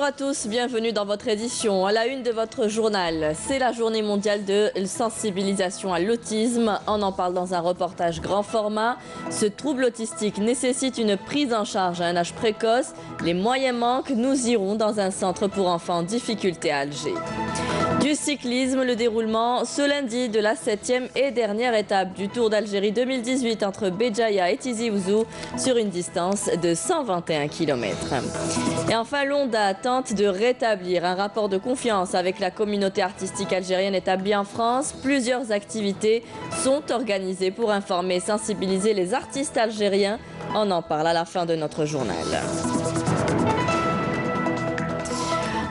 Bonjour à tous, bienvenue dans votre édition. À la une de votre journal, c'est la journée mondiale de sensibilisation à l'autisme. On en parle dans un reportage grand format. Ce trouble autistique nécessite une prise en charge à un âge précoce. Les moyens manquent, nous irons dans un centre pour enfants en difficulté à Alger. Du cyclisme, le déroulement ce lundi de la 7e et dernière étape du Tour d'Algérie 2018 entre Béjaïa et Tizi Ouzou sur une distance de 121 km. Et enfin, l'ONDA tente de rétablir un rapport de confiance avec la communauté artistique algérienne établie en France. Plusieurs activités sont organisées pour informer et sensibiliser les artistes algériens. On en parle à la fin de notre journal.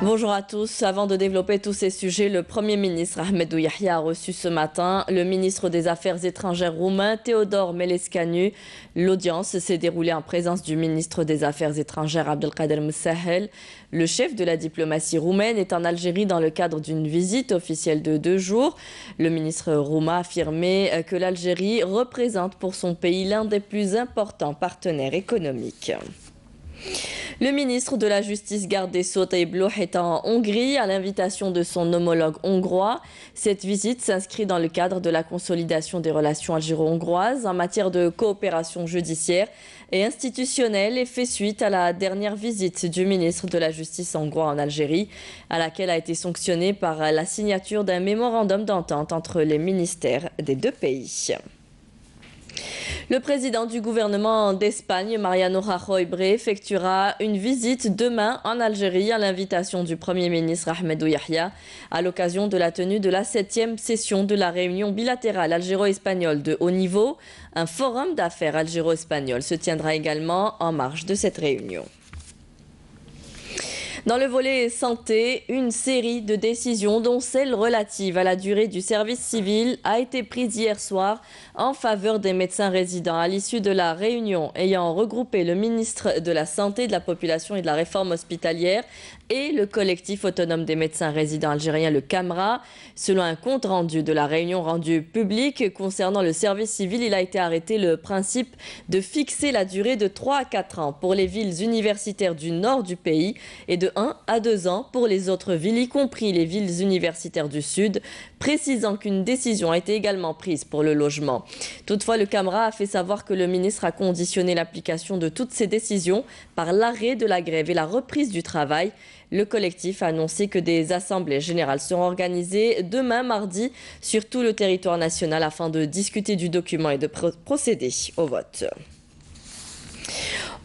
Bonjour à tous. Avant de développer tous ces sujets, le Premier ministre Ahmedou Yahia a reçu ce matin le ministre des Affaires étrangères roumain Teodor Melescanu. L'audience s'est déroulée en présence du ministre des Affaires étrangères Abdelkader Moussahel. Le chef de la diplomatie roumaine est en Algérie dans le cadre d'une visite officielle de 2 jours. Le ministre roumain a affirmé que l'Algérie représente pour son pays l'un des plus importants partenaires économiques. Le ministre de la Justice, garde des Sceaux Tayyip Loh, est en Hongrie à l'invitation de son homologue hongrois. Cette visite s'inscrit dans le cadre de la consolidation des relations algéro-hongroises en matière de coopération judiciaire et institutionnelle et fait suite à la dernière visite du ministre de la Justice hongrois en Algérie, à laquelle a été sanctionnée par la signature d'un mémorandum d'entente entre les ministères des deux pays. Le président du gouvernement d'Espagne, Mariano Rajoy Brey, effectuera une visite demain en Algérie à l'invitation du Premier ministre Ahmedou Yahia à l'occasion de la tenue de la 7e session de la réunion bilatérale algéro-espagnole de haut niveau. Un forum d'affaires algéro-espagnol se tiendra également en marge de cette réunion. Dans le volet santé, une série de décisions, dont celle relative à la durée du service civil, a été prise hier soir en faveur des médecins résidents. À l'issue de la réunion ayant regroupé le ministre de la Santé, de la Population et de la Réforme hospitalière et le collectif autonome des médecins résidents algériens, le CAMRA, selon un compte rendu de la réunion rendue publique concernant le service civil, il a été arrêté le principe de fixer la durée de 3 à 4 ans pour les villes universitaires du nord du pays et de 1 à 2 ans pour les autres villes, y compris les villes universitaires du sud, précisant qu'une décision a été également prise pour le logement. Toutefois, le CAMRA a fait savoir que le ministre a conditionné l'application de toutes ces décisions par l'arrêt de la grève et la reprise du travail. Le collectif a annoncé que des assemblées générales seront organisées demain mardi sur tout le territoire national afin de discuter du document et de procéder au vote.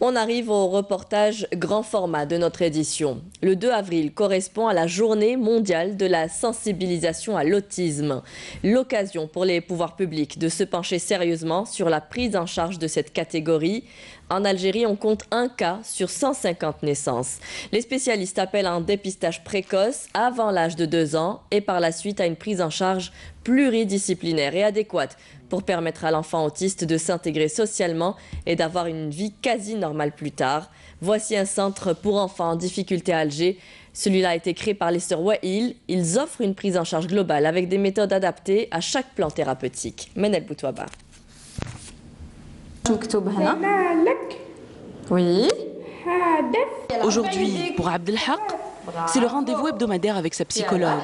On arrive au reportage grand format de notre édition. Le 2 avril correspond à la journée mondiale de la sensibilisation à l'autisme. L'occasion pour les pouvoirs publics de se pencher sérieusement sur la prise en charge de cette catégorie. En Algérie, on compte 1 cas sur 150 naissances. Les spécialistes appellent à un dépistage précoce avant l'âge de 2 ans et par la suite à une prise en charge pluridisciplinaire et adéquate pour permettre à l'enfant autiste de s'intégrer socialement et d'avoir une vie quasi normale plus tard. Voici un centre pour enfants en difficulté à Alger. Celui-là a été créé par les sœurs Wail. Ils offrent une prise en charge globale avec des méthodes adaptées à chaque plan thérapeutique. Menel Boutouaba. Oui. Aujourd'hui, pour Abdelhaq, c'est le rendez-vous hebdomadaire avec sa psychologue.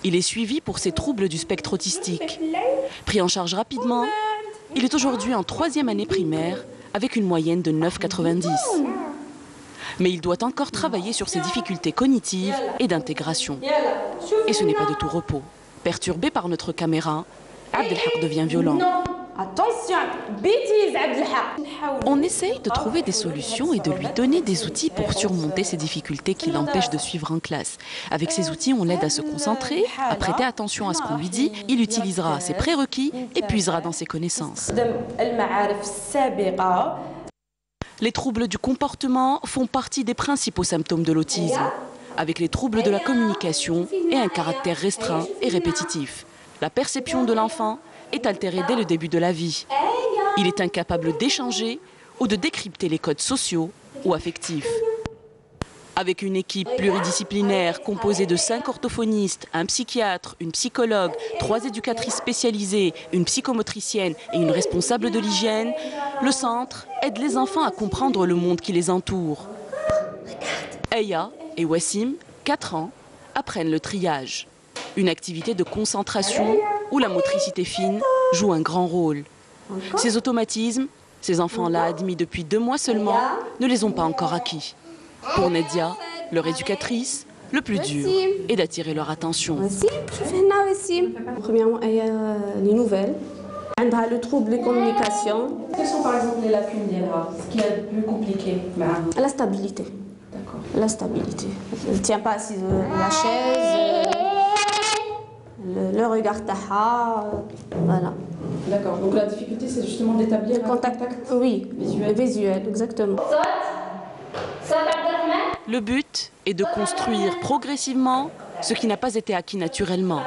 Il est suivi pour ses troubles du spectre autistique. Pris en charge rapidement, il est aujourd'hui en 3e année primaire avec une moyenne de 9,90. Mais il doit encore travailler sur ses difficultés cognitives et d'intégration. Et ce n'est pas de tout repos. Perturbé par notre caméra, Abdelhaq devient violent. Attention, bêtise Abdelhaq. On essaye de trouver des solutions et de lui donner des outils pour surmonter ces difficultés qui l'empêchent de suivre en classe. Avec ces outils, on l'aide à se concentrer, à prêter attention à ce qu'on lui dit. Il utilisera ses prérequis et puisera dans ses connaissances. Les troubles du comportement font partie des principaux symptômes de l'autisme, avec les troubles de la communication et un caractère restreint et répétitif. La perception de l'enfant est altéré dès le début de la vie. Il est incapable d'échanger ou de décrypter les codes sociaux ou affectifs. Avec une équipe pluridisciplinaire composée de 5 orthophonistes, un psychiatre, une psychologue, 3 éducatrices spécialisées, une psychomotricienne et une responsable de l'hygiène, le centre aide les enfants à comprendre le monde qui les entoure. Eya et Wassim, 4 ans, apprennent le triage. Une activité de concentration où la motricité fine joue un grand rôle. Ces automatismes, ces enfants-là, admis depuis 2 mois seulement, ne les ont pas encore acquis. Pour Nadia, leur éducatrice, le plus dur est d'attirer leur attention. Premièrement, il y a les nouvelles. Elle a le trouble de communication. Quelles sont par exemple les lacunes d'Elra? Ce qui est le plus compliqué? La stabilité. D'accord. La stabilité. Elle ne tient pas assise à la chaise. Le regard taha. Voilà. D'accord. Donc la difficulté, c'est justement d'établir un contact oui, visuel, exactement. Le but est de construire progressivement ce qui n'a pas été acquis naturellement.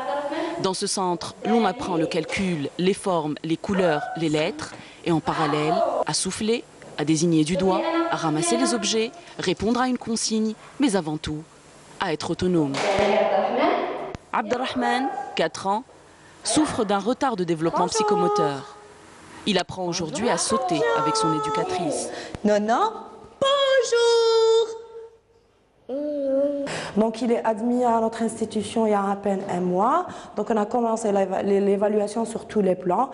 Dans ce centre, l'on apprend le calcul, les formes, les couleurs, les lettres, et en parallèle, à souffler, à désigner du doigt, à ramasser les objets, répondre à une consigne, mais avant tout, à être autonome. Abdelrahman, 4 ans, souffre d'un retard de développement psychomoteur. Il apprend aujourd'hui à sauter avec son éducatrice. Non, bonjour. Donc il est admis à notre institution il y a à peine 1 mois. Donc on a commencé l'évaluation sur tous les plans,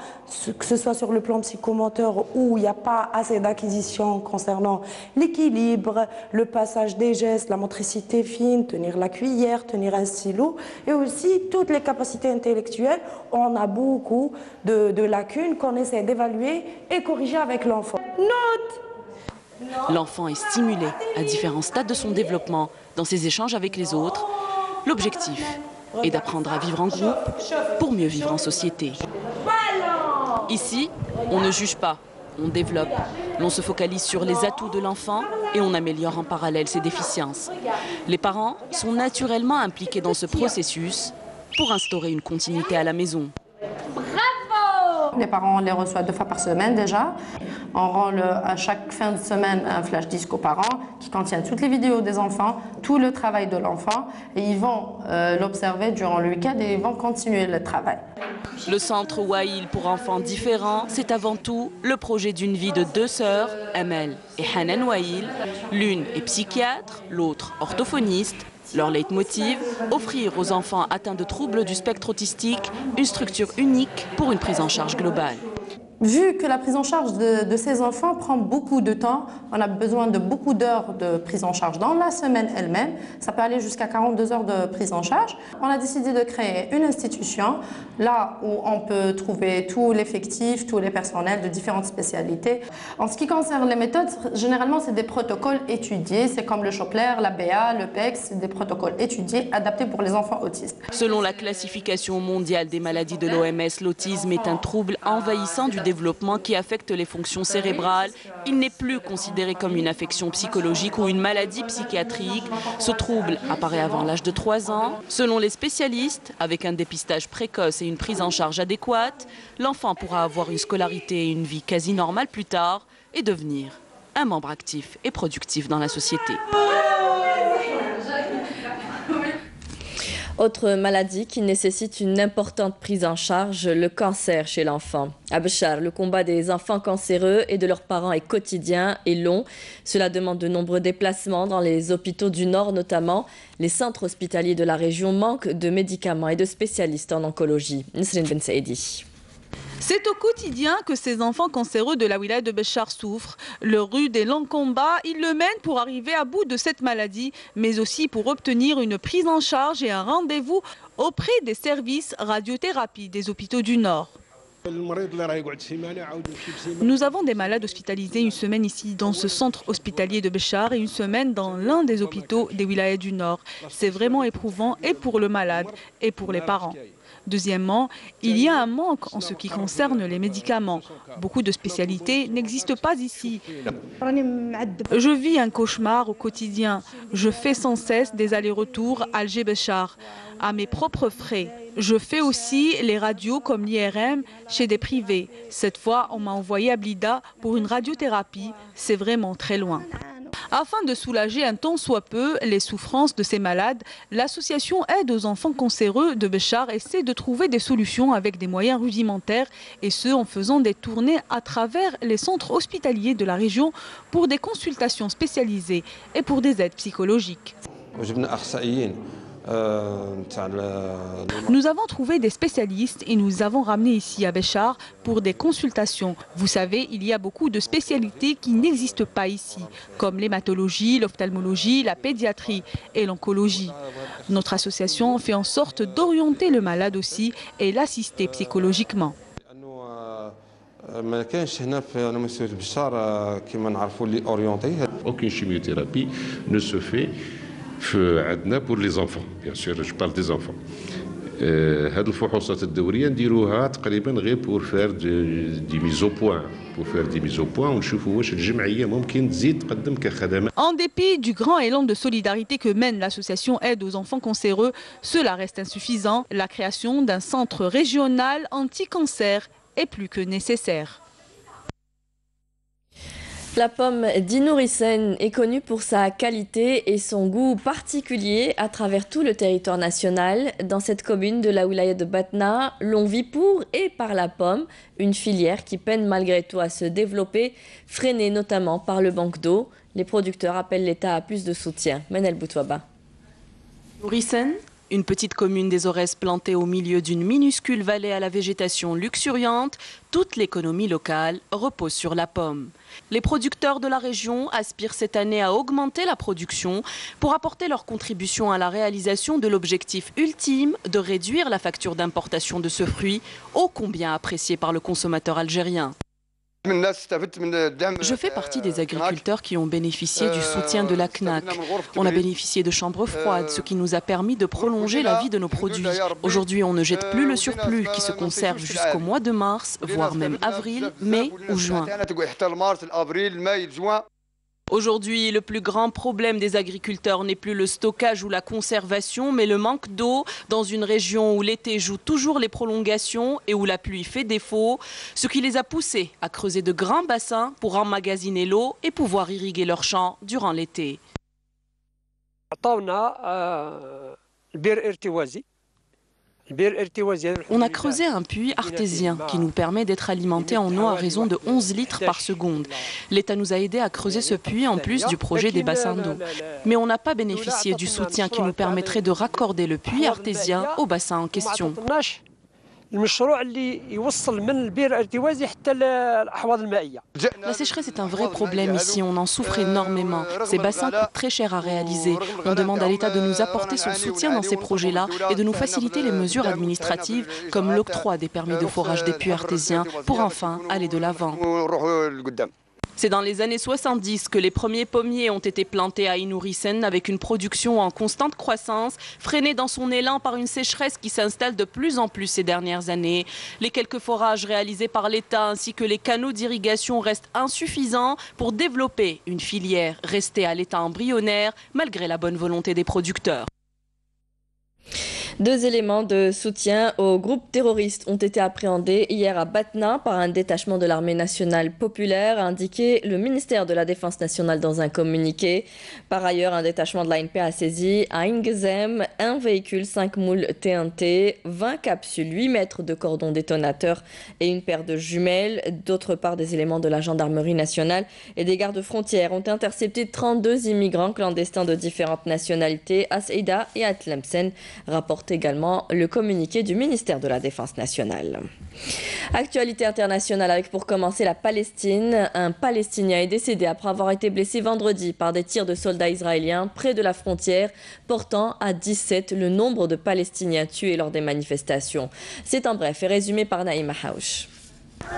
que ce soit sur le plan psychomoteur où il n'y a pas assez d'acquisition concernant l'équilibre, le passage des gestes, la motricité fine, tenir la cuillère, tenir un stylo, et aussi toutes les capacités intellectuelles. On a beaucoup de lacunes qu'on essaie d'évaluer et corriger avec l'enfant. Note. L'enfant est stimulé à différents stades de son développement dans ses échanges avec les autres. L'objectif est d'apprendre à vivre en groupe pour mieux vivre en société. Ici, on ne juge pas, on développe. L'on se focalise sur les atouts de l'enfant et on améliore en parallèle ses déficiences. Les parents sont naturellement impliqués dans ce processus pour instaurer une continuité à la maison. Les parents les reçoivent 2 fois par semaine déjà. On rend à chaque fin de semaine un flash disque aux parents qui contient toutes les vidéos des enfants, tout le travail de l'enfant, et ils vont l'observer durant le week-end et ils vont continuer le travail. Le centre Wail pour enfants différents, c'est avant tout le projet d'une vie de 2 sœurs, Amel et Hanan Wail. L'une est psychiatre, l'autre orthophoniste. Leur leitmotiv, offrir aux enfants atteints de troubles du spectre autistique une structure unique pour une prise en charge globale. Vu que la prise en charge de ces enfants prend beaucoup de temps, on a besoin de beaucoup d'heures de prise en charge dans la semaine elle-même. Ça peut aller jusqu'à 42 heures de prise en charge. On a décidé de créer une institution là où on peut trouver tout l'effectif, tous les personnels de différentes spécialités. En ce qui concerne les méthodes, généralement c'est des protocoles étudiés. C'est comme le Chopler, la BA, le PEC, c'est des protocoles étudiés adaptés pour les enfants autistes. Selon la classification mondiale des maladies de l'OMS, l'autisme est un trouble envahissant du développement qui affecte les fonctions cérébrales. Il n'est plus considéré comme une affection psychologique ou une maladie psychiatrique. Ce trouble apparaît avant l'âge de 3 ans. Selon les spécialistes, avec un dépistage précoce et une prise en charge adéquate, l'enfant pourra avoir une scolarité et une vie quasi normale plus tard et devenir un membre actif et productif dans la société. Autre maladie qui nécessite une importante prise en charge, le cancer chez l'enfant. À Béchar, le combat des enfants cancéreux et de leurs parents est quotidien et long. Cela demande de nombreux déplacements dans les hôpitaux du Nord notamment. Les centres hospitaliers de la région manquent de médicaments et de spécialistes en oncologie. Nisrine Ben Saïdi. C'est au quotidien que ces enfants cancéreux de la wilaya de Béchar souffrent. Le rude et long combat, ils le mènent pour arriver à bout de cette maladie, mais aussi pour obtenir une prise en charge et un rendez-vous auprès des services radiothérapie des hôpitaux du Nord. Nous avons des malades hospitalisés 1 semaine ici dans ce centre hospitalier de Béchar et 1 semaine dans l'un des hôpitaux des wilayas du Nord. C'est vraiment éprouvant et pour le malade et pour les parents. Deuxièmement, il y a un manque en ce qui concerne les médicaments. Beaucoup de spécialités n'existent pas ici. Je vis un cauchemar au quotidien. Je fais sans cesse des allers-retours à Alger-Béchar, à mes propres frais. Je fais aussi les radios comme l'IRM chez des privés. Cette fois, on m'a envoyé à Blida pour une radiothérapie. C'est vraiment très loin. Afin de soulager un tant soit peu les souffrances de ces malades, l'association Aide aux enfants cancéreux de Béchar essaie de trouver des solutions avec des moyens rudimentaires et ce en faisant des tournées à travers les centres hospitaliers de la région pour des consultations spécialisées et pour des aides psychologiques. Nous avons trouvé des spécialistes et nous avons ramené ici à Béchar pour des consultations. Vous savez, il y a beaucoup de spécialités qui n'existent pas ici, comme l'hématologie, l'ophtalmologie, la pédiatrie et l'oncologie. Notre association fait en sorte d'orienter le malade aussi et l'assister psychologiquement. Aucune chimiothérapie ne se fait pour les enfants, bien sûr, je parle des enfants. هذه الفحوصات الدورية نديروها تقريبا غير pour faire des mises au point, ونشوفوا واش الجمعية ممكن تزيد تقدم كخدمات. En dépit du grand élan de solidarité que mène l'association Aide aux enfants cancéreux, cela reste insuffisant. La création d'un centre régional anti-cancer est plus que nécessaire. La pomme d'Inourisen est connue pour sa qualité et son goût particulier à travers tout le territoire national. Dans cette commune de la wilaya de Batna, l'on vit pour et par la pomme, une filière qui peine malgré tout à se développer, freinée notamment par le manque d'eau. Les producteurs appellent l'État à plus de soutien. Menel Boutouaba. Nourisen, une petite commune des Aurès plantée au milieu d'une minuscule vallée à la végétation luxuriante, toute l'économie locale repose sur la pomme. Les producteurs de la région aspirent cette année à augmenter la production pour apporter leur contribution à la réalisation de l'objectif ultime de réduire la facture d'importation de ce fruit, ô combien apprécié par le consommateur algérien. Je fais partie des agriculteurs qui ont bénéficié du soutien de la CNAC. On a bénéficié de chambres froides, ce qui nous a permis de prolonger la vie de nos produits. Aujourd'hui, on ne jette plus le surplus qui se conserve jusqu'au mois de mars, voire même avril, mai ou juin. Aujourd'hui, le plus grand problème des agriculteurs n'est plus le stockage ou la conservation, mais le manque d'eau dans une région où l'été joue toujours les prolongations et où la pluie fait défaut, ce qui les a poussés à creuser de grands bassins pour emmagasiner l'eau et pouvoir irriguer leurs champs durant l'été. On a creusé un puits artésien qui nous permet d'être alimentés en eau à raison de 11 litres par seconde. L'État nous a aidés à creuser ce puits en plus du projet des bassins d'eau. Mais on n'a pas bénéficié du soutien qui nous permettrait de raccorder le puits artésien au bassin en question. La sécheresse est un vrai problème ici, on en souffre énormément. Ces bassins coûtent très cher à réaliser. On demande à l'État de nous apporter son soutien dans ces projets-là et de nous faciliter les mesures administratives comme l'octroi des permis de forage des puits artésiens pour enfin aller de l'avant. C'est dans les années 70 que les premiers pommiers ont été plantés à Inourisen avec une production en constante croissance, freinée dans son élan par une sécheresse qui s'installe de plus en plus ces dernières années. Les quelques forages réalisés par l'État ainsi que les canaux d'irrigation restent insuffisants pour développer une filière restée à l'état embryonnaire malgré la bonne volonté des producteurs. 2 éléments de soutien aux groupes terroristes ont été appréhendés hier à Batna par un détachement de l'armée nationale populaire, a indiqué le ministère de la Défense nationale dans un communiqué. Par ailleurs, un détachement de l'ANP a saisi à Ingezem un véhicule 5 moules TNT, 20 capsules, 8 mètres de cordon détonateur et une paire de jumelles. D'autre part, des éléments de la gendarmerie nationale et des gardes frontières ont intercepté 32 immigrants clandestins de différentes nationalités à Saïda et à Tlemcen, rapporte également le communiqué du ministère de la Défense nationale. Actualité internationale avec pour commencer la Palestine. Un Palestinien est décédé après avoir été blessé vendredi par des tirs de soldats israéliens près de la frontière, portant à 17 le nombre de Palestiniens tués lors des manifestations. C'est en bref et résumé par Naïma Haouch.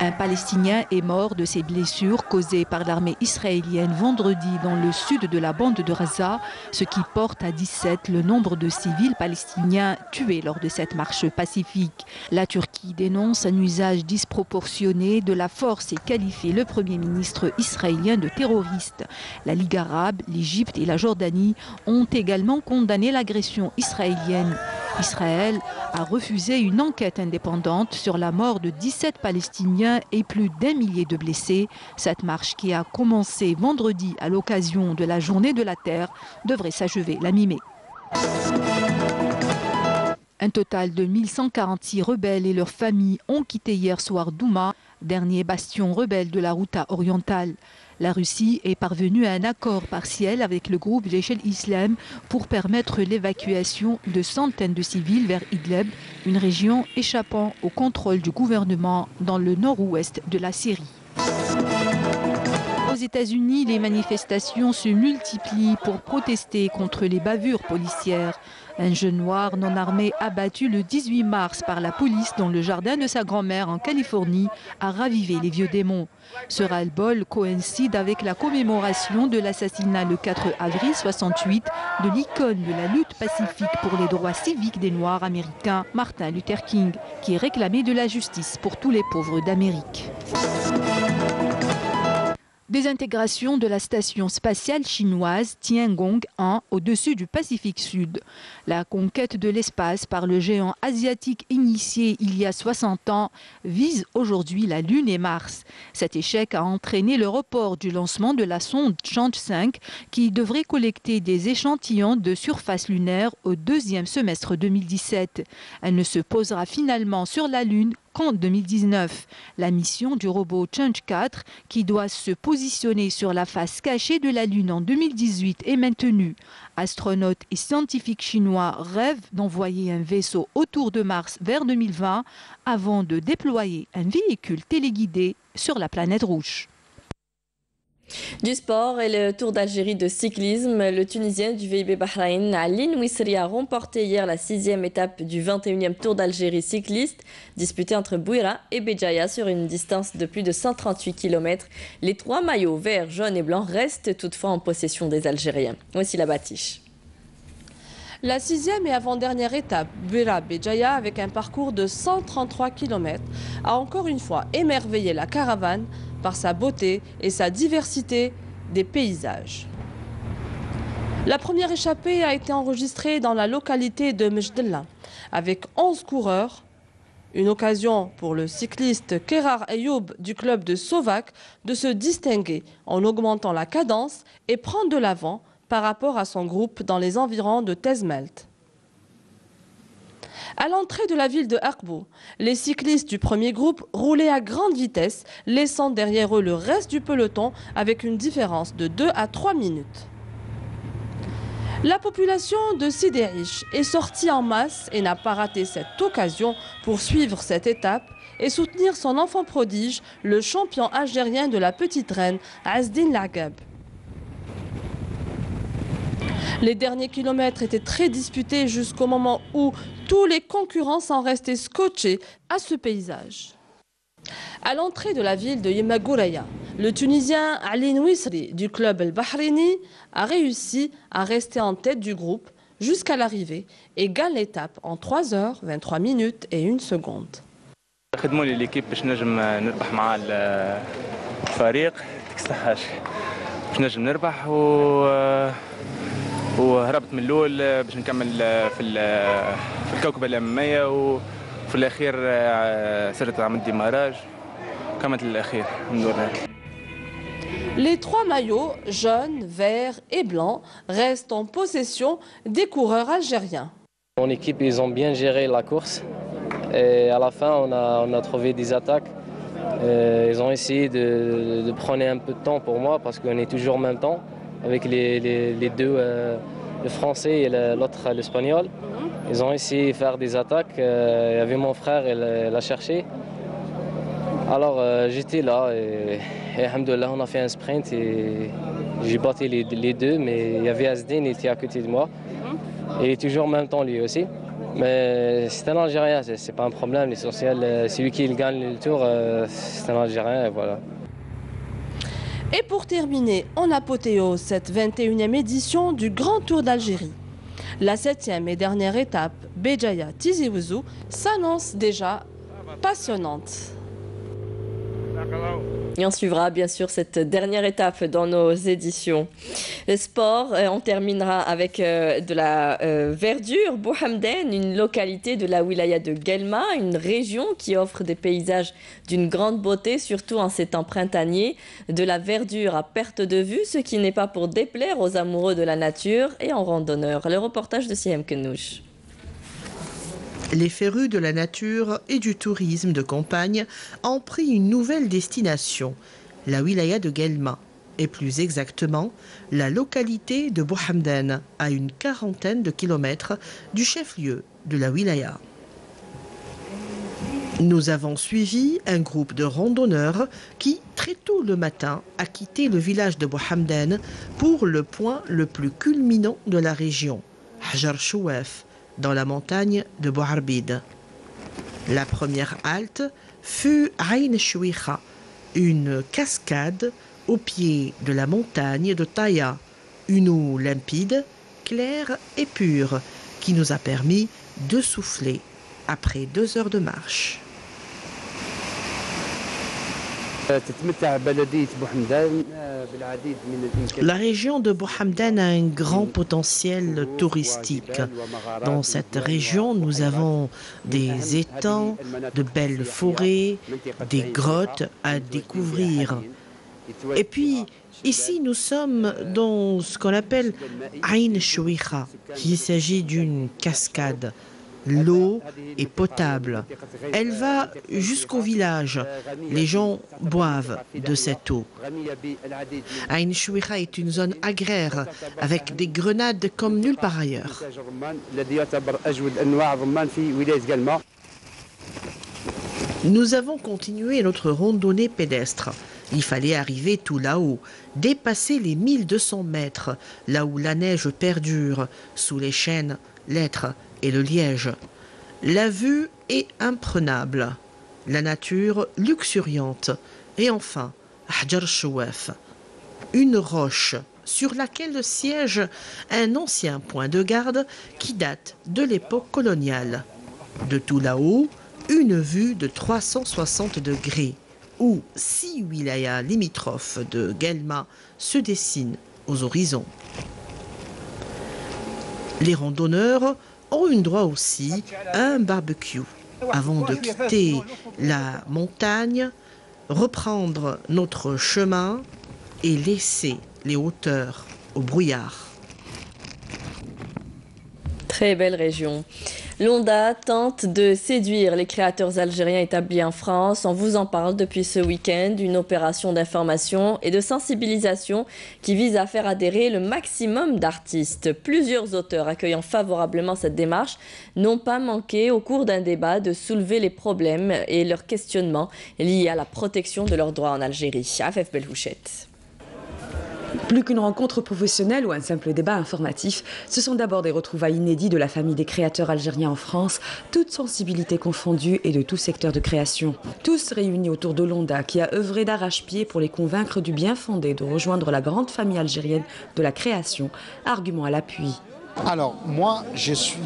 Un Palestinien est mort de ses blessures causées par l'armée israélienne vendredi dans le sud de la bande de Gaza, ce qui porte à 17 le nombre de civils palestiniens tués lors de cette marche pacifique. La Turquie dénonce un usage disproportionné de la force et qualifie le Premier ministre israélien de terroriste. La Ligue arabe, l'Égypte et la Jordanie ont également condamné l'agression israélienne. Israël a refusé une enquête indépendante sur la mort de 17 Palestiniens et plus d'1 millier de blessés. Cette marche qui a commencé vendredi à l'occasion de la Journée de la Terre devrait s'achever la mi-mai. Un total de 1146 rebelles et leurs familles ont quitté hier soir Douma dernier bastion rebelle de la Ghouta orientale. La Russie est parvenue à un accord partiel avec le groupe Jaish al-Islam pour permettre l'évacuation de centaines de civils vers Idlib, une région échappant au contrôle du gouvernement dans le nord-ouest de la Syrie. Aux États-Unis, les manifestations se multiplient pour protester contre les bavures policières. Un jeune noir non armé abattu le 18 mars par la police dans le jardin de sa grand-mère en Californie a ravivé les vieux démons. Ce ras-le-bol coïncide avec la commémoration de l'assassinat le 4 avril 68 de l'icône de la lutte pacifique pour les droits civiques des Noirs américains, Martin Luther King, qui réclamait de la justice pour tous les pauvres d'Amérique. Désintégration de la station spatiale chinoise Tiangong 1 au-dessus du Pacifique Sud. La conquête de l'espace par le géant asiatique initié il y a 60 ans vise aujourd'hui la Lune et Mars. Cet échec a entraîné le report du lancement de la sonde Chang'e 5 qui devrait collecter des échantillons de surface lunaire au deuxième semestre 2017. Elle ne se posera finalement sur la Lune qu'en 2019. La mission du robot Chang'e 4, qui doit se positionner sur la face cachée de la Lune en 2018, est maintenue. Astronautes et scientifiques chinois rêvent d'envoyer un vaisseau autour de Mars vers 2020 avant de déployer un véhicule téléguidé sur la planète rouge. Du sport et le Tour d'Algérie de cyclisme, le Tunisien du VIB Bahreïn, Ali Nouissri, a remporté hier la 6e étape du 21e Tour d'Algérie cycliste, disputé entre Bouira et Béjaïa sur une distance de plus de 138 km. Les 3 maillots verts, jaunes et blancs restent toutefois en possession des Algériens. Voici la batiche. La 6e et avant-dernière étape, Bouira-Béjaïa, avec un parcours de 133 km, a encore une fois émerveillé la caravane par sa beauté et sa diversité des paysages. La première échappée a été enregistrée dans la localité de Mjdella, avec 11 coureurs. Une occasion pour le cycliste Kerar Ayoub du club de Sovac de se distinguer en augmentant la cadence et prendre de l'avant par rapport à son groupe dans les environs de Tezmelt. À l'entrée de la ville de Akbou, les cyclistes du premier groupe roulaient à grande vitesse, laissant derrière eux le reste du peloton avec une différence de 2 à 3 minutes. La population de Sidi Aish est sortie en masse et n'a pas raté cette occasion pour suivre cette étape et soutenir son enfant prodige, le champion algérien de la petite reine, Azdine Lagab. Les derniers kilomètres étaient très disputés jusqu'au moment où tous les concurrents s'en restaient scotchés à ce paysage. À l'entrée de la ville de Yemagouraya, le Tunisien Ali Nouissri du club El Bahreïni a réussi à rester en tête du groupe jusqu'à l'arrivée et gagne l'étape en 3 heures, 23 minutes et 1 seconde. خدموا لي ليكيب باش نجم نربح مع الفريق باش نجم نربح وهربت من الاول باش نكمل في الكوكبه الاماميه وفي الاخير صرت عملت ديماراج كملت الاخير الحمد لله. Les 3 maillots, jaunes, verts et blancs, restent en possession des coureurs algériens. Mon équipe, ils ont bien géré la course. Et à la fin, on a trouvé des attaques. Ils ont essayé de prendre un peu de temps pour moi parce qu'on est toujours en même temps avec les deux, le français et l'autre, l'espagnol. Ils ont essayé de faire des attaques. Il y avait mon frère, il l'a cherché. Alors j'étais là et alhamdoulilah, on a fait un sprint et j'ai battu les deux, mais il y avait Azdine, il était à côté de moi. Et il est toujours en même temps lui aussi. Mais c'est un Algérien, c'est pas un problème. L'essentiel, c'est lui qui gagne le tour, c'est un Algérien et voilà. Et pour terminer en apothéose cette 21e édition du Grand Tour d'Algérie, la 7e et dernière étape, Béjaïa-Tizi Ouzou, s'annonce déjà passionnante. Et on suivra bien sûr cette dernière étape dans nos éditions. Le sport, on terminera avec de la verdure. Bouhamden, une localité de la wilaya de Guelma, une région qui offre des paysages d'une grande beauté, surtout en ces temps printaniers. De la verdure à perte de vue, ce qui n'est pas pour déplaire aux amoureux de la nature et en randonneurs. Le reportage de Siem Kenouch. Les férus de la nature et du tourisme de campagne ont pris une nouvelle destination, la wilaya de Guelma, et plus exactement la localité de Bouhamdan, à une quarantaine de kilomètres du chef-lieu de la wilaya. Nous avons suivi un groupe de randonneurs qui, très tôt le matin, a quitté le village de Bouhamdan pour le point le plus culminant de la région, Hajar Chouef, dans la montagne de Bouharbid. La première halte fut Aïn Chouicha, une cascade au pied de la montagne de Taya, une eau limpide, claire et pure, qui nous a permis de souffler après 2 heures de marche. La région de Bouhamdan a un grand potentiel touristique. Dans cette région, nous avons des étangs, de belles forêts, des grottes à découvrir. Et puis, ici, nous sommes dans ce qu'on appelle Aïn Chouicha. Il s'agit d'une cascade. L'eau est potable. Elle va jusqu'au village. Les gens boivent de cette eau. Aïn Chouicha est une zone agraire avec des grenades comme nulle part ailleurs. Nous avons continué notre randonnée pédestre. Il fallait arriver tout là-haut, dépasser les 1200 mètres, là où la neige perdure, sous les chênes, l'hêtre et le liège. La vue est imprenable, la nature luxuriante, et enfin, Hajar Chouef, une roche sur laquelle siège un ancien point de garde qui date de l'époque coloniale. De tout là-haut, une vue de 360 degrés, où 6 wilayas limitrophes de Guelma se dessinent aux horizons. Les randonneurs ont eu droit aussi à un barbecue avant de quitter la montagne, reprendre notre chemin et laisser les hauteurs au brouillard. Très belle région. Londa tente de séduire les créateurs algériens établis en France. On vous en parle depuis ce week-end, une opération d'information et de sensibilisation qui vise à faire adhérer le maximum d'artistes. Plusieurs auteurs accueillant favorablement cette démarche n'ont pas manqué au cours d'un débat de soulever les problèmes et leurs questionnements liés à la protection de leurs droits en Algérie. Afef Belhouchet. Plus qu'une rencontre professionnelle ou un simple débat informatif, ce sont d'abord des retrouvailles inédites de la famille des créateurs algériens en France, toutes sensibilités confondues et de tout secteur de création. Tous réunis autour de Londa, qui a œuvré d'arrache-pied pour les convaincre du bien fondé de rejoindre la grande famille algérienne de la création, argument à l'appui. Alors, moi, je suis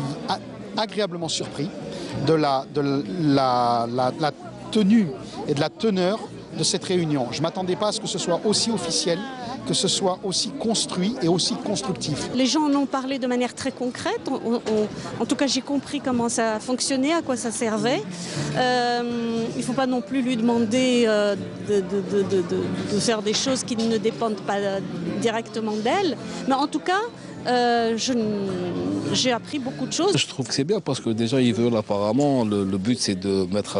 agréablement surpris de la tenue et de la teneur de cette réunion. Je ne m'attendais pas à ce que ce soit aussi officiel, que ce soit aussi construit et aussi constructif. Les gens en ont parlé de manière très concrète. En tout cas, j'ai compris comment ça fonctionnait, à quoi ça servait. Il ne faut pas non plus lui demander de faire des choses qui ne dépendent pas directement d'elle. Mais en tout cas, j'ai appris beaucoup de choses. Je trouve que c'est bien parce que déjà ils veulent apparemment, le but c'est de mettre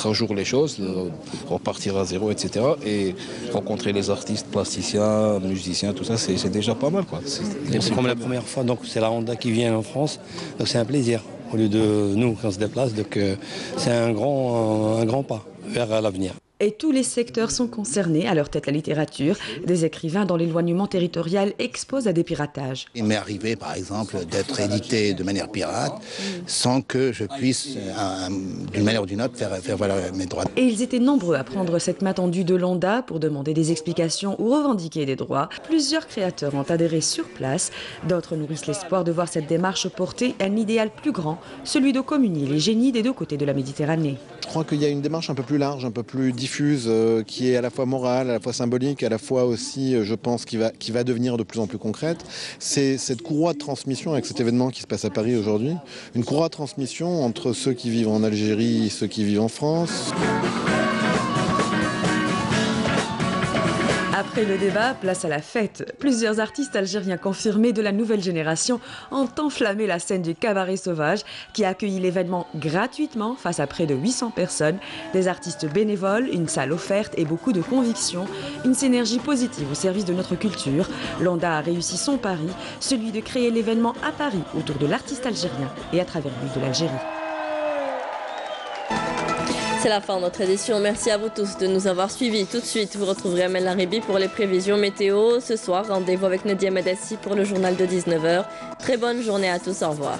à jour les choses, de repartir à zéro, etc. Et rencontrer les artistes, plasticiens, musiciens, tout ça, c'est déjà pas mal, quoi. C'est comme la première fois, donc c'est la Honda qui vient en France, donc c'est un plaisir. Au lieu de nous quand on se déplace, donc c'est un grand pas vers l'avenir. Et tous les secteurs sont concernés, à leur tête la littérature. Des écrivains dont l'éloignement territorial expose à des piratages. Il m'est arrivé, par exemple, d'être édité de manière pirate sans que je puisse, d'une manière ou d'une autre, faire valoir mes droits. Et ils étaient nombreux à prendre cette main tendue de Londa pour demander des explications ou revendiquer des droits. Plusieurs créateurs ont adhéré sur place. D'autres nourrissent l'espoir de voir cette démarche porter un idéal plus grand, celui de communier les génies des deux côtés de la Méditerranée. Je crois qu'il y a une démarche un peu plus large, un peu plus diffuse, qui est à la fois morale, à la fois symbolique, à la fois aussi, je pense, qui va devenir de plus en plus concrète. C'est cette courroie de transmission avec cet événement qui se passe à Paris aujourd'hui. Une courroie de transmission entre ceux qui vivent en Algérie et ceux qui vivent en France. Après le débat, place à la fête. Plusieurs artistes algériens confirmés de la nouvelle génération ont enflammé la scène du Cabaret Sauvage qui a accueilli l'événement gratuitement face à près de 800 personnes. Des artistes bénévoles, une salle offerte et beaucoup de conviction. Une synergie positive au service de notre culture. Landa a réussi son pari, celui de créer l'événement à Paris autour de l'artiste algérien et à travers lui de l'Algérie. C'est la fin de notre édition. Merci à vous tous de nous avoir suivis. Tout de suite, vous retrouverez Amel Laribi pour les prévisions météo. Ce soir, rendez-vous avec Nadia Medassi pour le journal de 19h. Très bonne journée à tous. Au revoir.